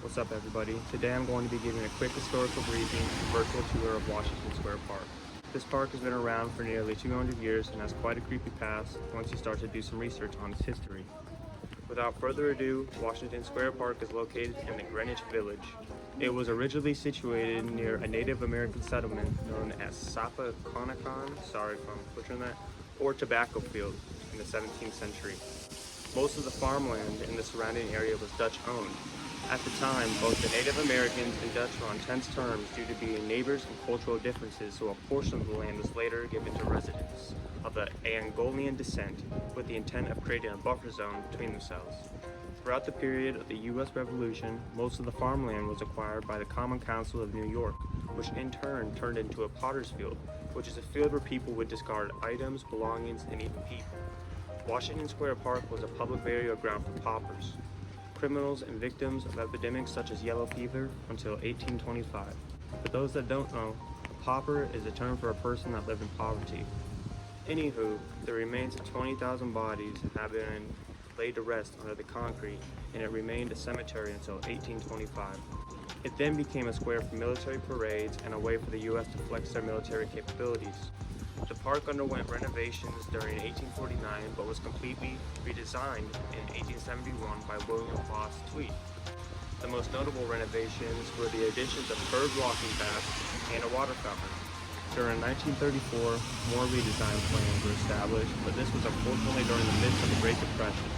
What's up, everybody? Today I'm going to be giving a quick historical briefing and virtual tour of Washington Square Park. This park has been around for nearly 200 years and has quite a creepy past once you start to do some research on its history. Without further ado, Washington Square Park is located in the Greenwich Village. It was originally situated near a Native American settlement known as Sapaconacan, sorry if I'm butchering that, or tobacco field in the 17th century. Most of the farmland in the surrounding area was Dutch owned. At the time, both the Native Americans and Dutch were on tense terms due to being neighbors and cultural differences, so a portion of the land was later given to residents of the Angolian descent with the intent of creating a buffer zone between themselves. Throughout the period of the U.S. Revolution, most of the farmland was acquired by the Common Council of New York, which in turn turned into a potter's field, which is a field where people would discard items, belongings, and even people. Washington Square Park was a public burial ground for paupers, criminals, and victims of epidemics such as yellow fever until 1825. For those that don't know, a pauper is a term for a person that lived in poverty. Anywho, the remains of 20,000 bodies have been laid to rest under the concrete, and it remained a cemetery until 1825. It then became a square for military parades and a way for the U.S. to flex their military capabilities. The park underwent renovations during 1849, but was completely redesigned in 1871 by William Foss Tweed. The most notable renovations were the additions of curved walking paths and a water fountain. During 1934, more redesign plans were established, but this was unfortunately during the midst of the Great Depression.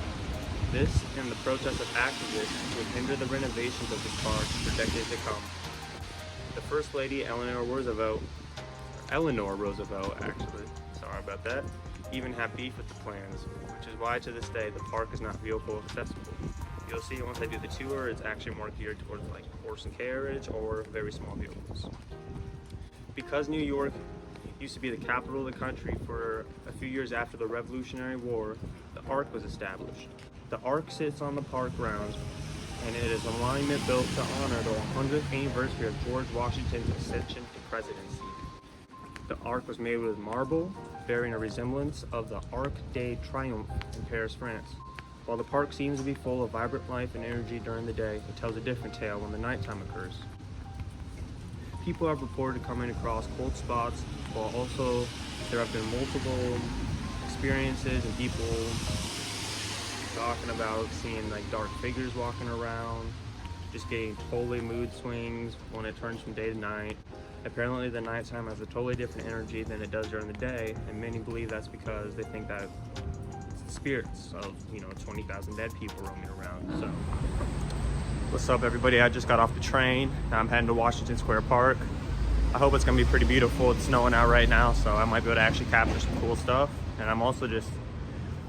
This and the protests of activists would hinder the renovations of this park for decades to come. The First Lady Eleanor Roosevelt, actually, sorry about that, even had beef with the plans, which is why to this day the park is not vehicle accessible. You'll see once I do the tour, it's actually more geared towards like horse and carriage or very small vehicles. Because New York used to be the capital of the country for a few years after the Revolutionary War, the Ark was established. The Ark sits on the park grounds, and it is a monument built to honor the 100th anniversary of George Washington's ascension to presidency. The Ark was made with marble, bearing a resemblance of the Arc de Triomphe in Paris, France. While the park seems to be full of vibrant life and energy during the day, it tells a different tale when the nighttime occurs. People have reported coming across cold spots, while also there have been multiple experiences and people talking about seeing like dark figures walking around, just getting totally mood swings when it turns from day to night. Apparently the nighttime has a totally different energy than it does during the day, and many believe that's because they think that it's the spirits of, 20,000 dead people roaming around. So, what's up, everybody? I just got off the train. Now I'm heading to Washington Square Park. I hope it's gonna be pretty beautiful. It's snowing out right now, so I might be able to actually capture some cool stuff. And I'm also just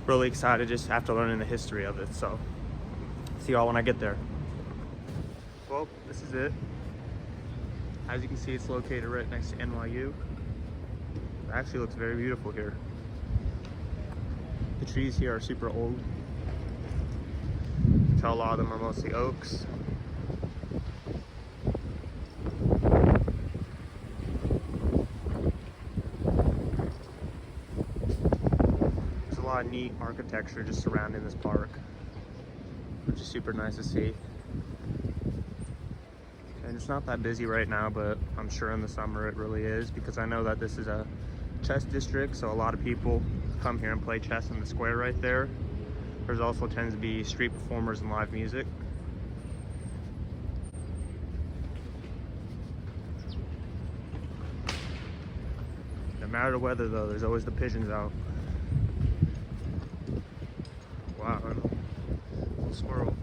really excited just after learning the history of it. So, see y'all when I get there. Well, this is it. As you can see, it's located right next to NYU. It actually looks very beautiful here. The trees here are super old. You can tell a lot of them are mostly oaks. There's a lot of neat architecture just surrounding this park, which is super nice to see. And it's not that busy right now, but I'm sure in the summer it really is, because I know that this is a chess district, so a lot of people come here and play chess in the square right there. There's also tends to be street performers and live music. No matter the weather though, there's always the pigeons out. Wow, little squirrel.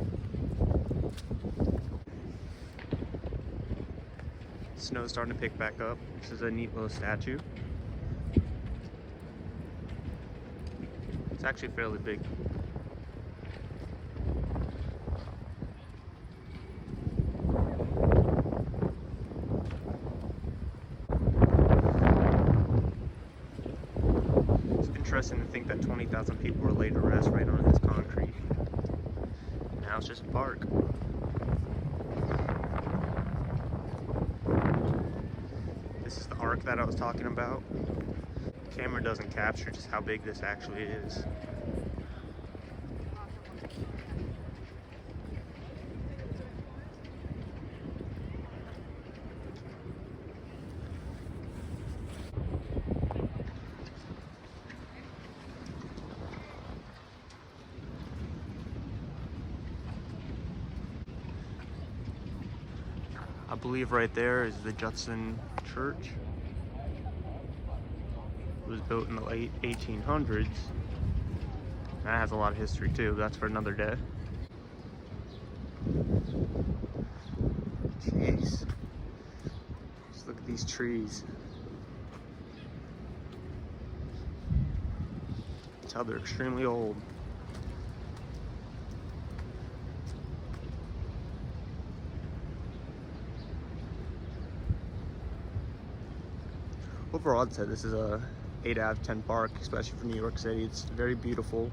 Snow's starting to pick back up. This is a neat little statue. It's actually fairly big. It's interesting to think that 20,000 people were laid to rest right on this concrete. Now it's just a park. This is the Ark that I was talking about. The camera doesn't capture just how big this actually is. I believe right there is the Judson Church. It was built in the late 1800s. That has a lot of history too. That's for another day. Jeez. Just look at these trees. That's how they're extremely old. Overall, I'd say this is a 8 out of 10 park, especially for New York City. It's very beautiful.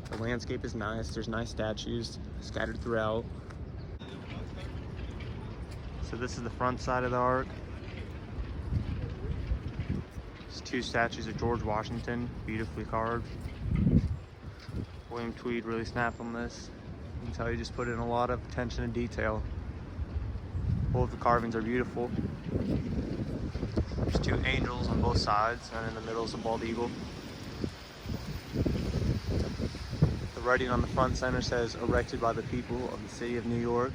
The landscape is nice. There's nice statues scattered throughout. So this is the front side of the Ark. There's 2 statues of George Washington, beautifully carved. William Tweed really snapped on this. You can tell he just put in a lot of attention and detail. Both the carvings are beautiful. There's 2 angels on both sides, and in the middle is a bald eagle. The writing on the front center says, "Erected by the people of the city of New York."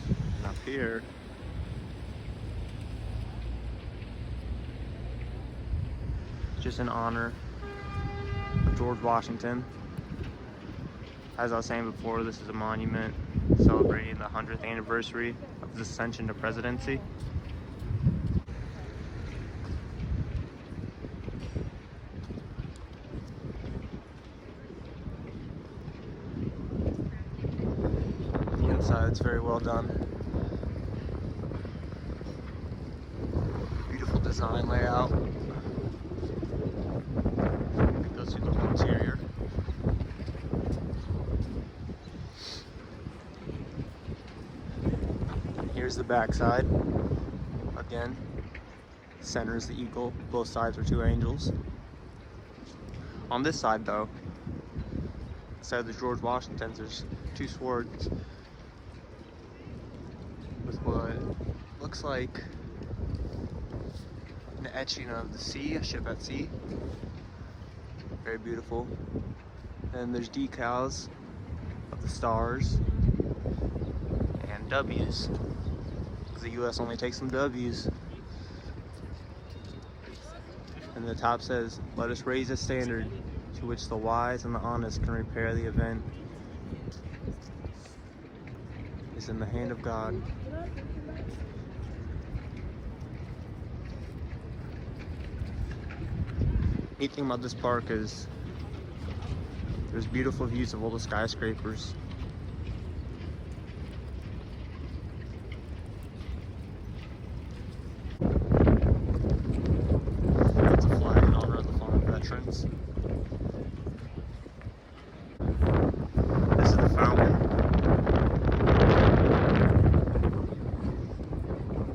And up here, just in honor of George Washington. As I was saying before, this is a monument celebrating the 100th anniversary of his ascension to presidency. The inside's very well done. Beautiful design layout. Goes through the whole interior. Here's the back side. Again, center is the eagle. Both sides are 2 angels. On this side, though, instead of the George Washingtons, there's 2 swords with what looks like an etching of the sea, a ship at sea. Very beautiful. And there's decals of the stars and W's. The U.S. only takes some W's. And the top says, "Let us raise a standard to which the wise and the honest can repair the event. It's in the hand of God." Neat thing about this park is there's beautiful views of all the skyscrapers. Veterans. This is the fountain.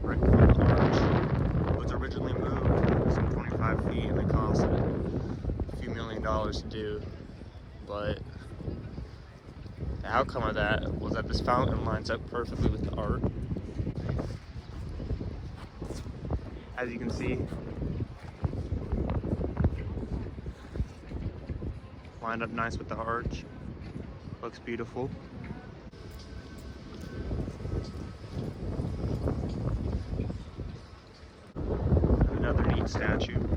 Right in front of the arch. It was originally moved some 25 feet and it cost a few $1 million to do. But the outcome of that was that this fountain lines up perfectly with the art. As you can see, lined up nice with the arch. Looks beautiful. Another neat statue. You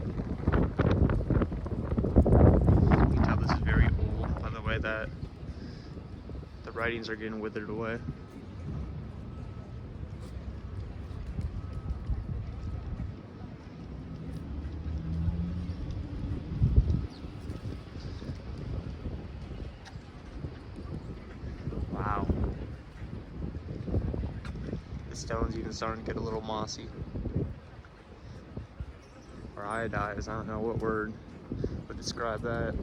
can tell this is very old by the way that the writings are getting withered away. Wow. The stone's even starting to get a little mossy. Or iodized, I don't know what word would describe that.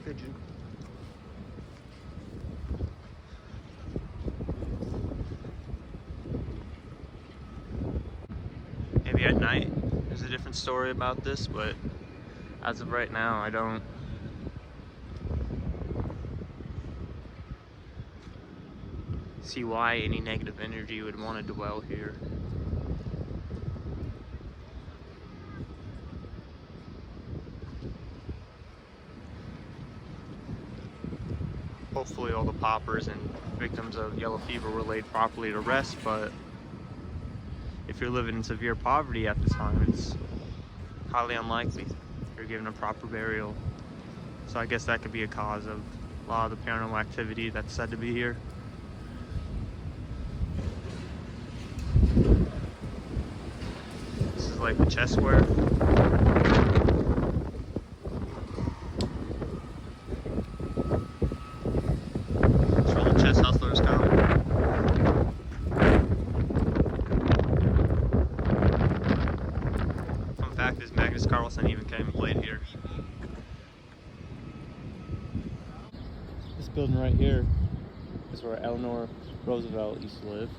Pigeon. Maybe at night There's a different story about this, but as of right now, I don't see why any negative energy would want to dwell here. Hopefully all the poppers and victims of yellow fever were laid properly to rest, but if you're living in severe poverty at the time, it's highly unlikely you're given a proper burial. So I guess that could be a cause of a lot of the paranormal activity that's said to be here. This is like the chess square. That's where the chess hustlers come. Fun fact is Magnus Carlsen even came and played here. This building right here is where Eleanor Roosevelt used to live.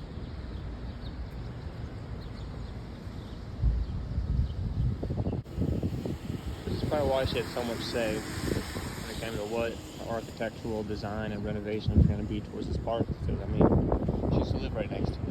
This is probably why she had so much say when it came to what architectural design and renovation was going to be towards this park, because I mean, she used to live right next to it.